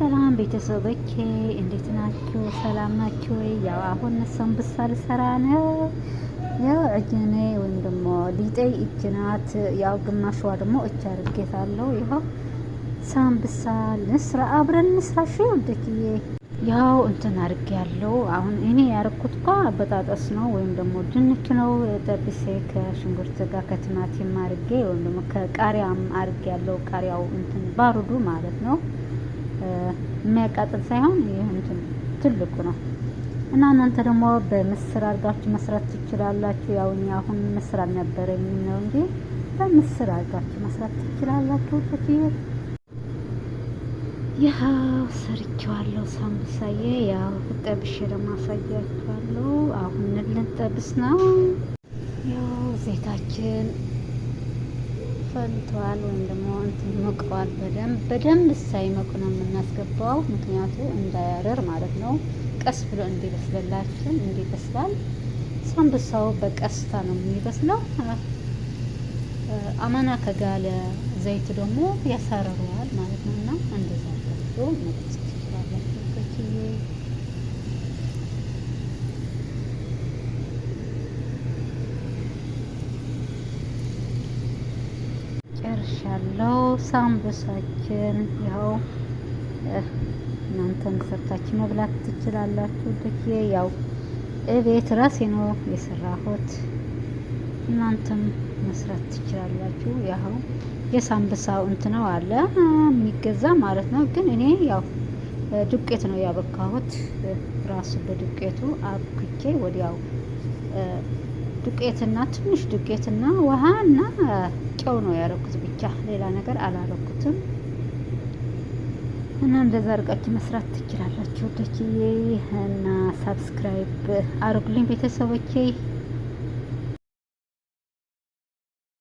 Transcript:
ሰላም ቤተሰቦቼ እንዴት ናችሁ? ሰላም ናችሁ ወይ? ያው አሁን ሰንብሳ ልሰራ ነው። ያው እጅኔ ወይም ደግሞ ሊጤ እጅ ናት። ያው ግማሿ ደግሞ እጅ አድርጌታለሁ። ይኸው ሳምብሳ ልስራ፣ አብረን እንስራ። እሺ ወደክዬ ያው እንትን አድርጌ ያለው አሁን እኔ ያርኩት እኮ በጣጠስ ነው ወይም ደግሞ ድንች ነው ጠብሴ ከሽንኩርት ጋር ከቲማቲም አድርጌ ወይም ደግሞ ከቃሪያም አድርጌ ያለው ቃሪያው እንትን ባሩዱ ማለት ነው። የሚያቃጥል ሳይሆን ይህ እንትን ትልቁ ነው እና እናንተ ደግሞ በምስር አድርጋችሁ መስራት ትችላላችሁ። ያው እኛ አሁን ምስር አልነበረኝም ነው እንጂ በምስር አድርጋችሁ መስራት ትችላላችሁ። ያው ሰርቼዋለሁ ሳምቡሳዬ። ያው ጠብሼ ደግሞ አሳያችኋለሁ። አሁን ልንጠብስ ነው። ያው ዘይታችን ፈልቷል ወይም ደግሞ እንትን ሞቀዋል። በደንብ ሳይመቁ ነው የምናስገባው፣ ምክንያቱ እንዳያረር ማለት ነው። ቀስ ብሎ እንዲበስልላችን እንዲበስላል። ሳምቡሳው በቀስታ ነው የሚበስለው። አማና ከጋለ ዘይት ደግሞ ያሳረረዋል ማለት ነው። እና እንደዛ ነው መጥጽ ትችላላችሁ። ጨርሻለሁ። ሳምቡሳችን ያው እናንተም ሰርታችሁ መብላት ትችላላችሁ። ደኪ ያው እቤት ራሴ ነው የሰራሁት፣ እናንተም መስራት ትችላላችሁ። ያው የሳምቡሳው እንትነው አለ የሚገዛ ማለት ነው። ግን እኔ ያው ዱቄት ነው ያበካሁት። ራሱ በዱቄቱ አብክቼ ወዲያው ዱቄትና ትንሽ ዱቄትና ውሃና ጨው ነው ያረኩት ብቻ፣ ሌላ ነገር አላረኩትም። እና እንደዛ አድርጋችሁ መስራት ትችላላችሁ። ወደችዬ እና ሳብስክራይብ አርጉልኝ ቤተሰቦቼ።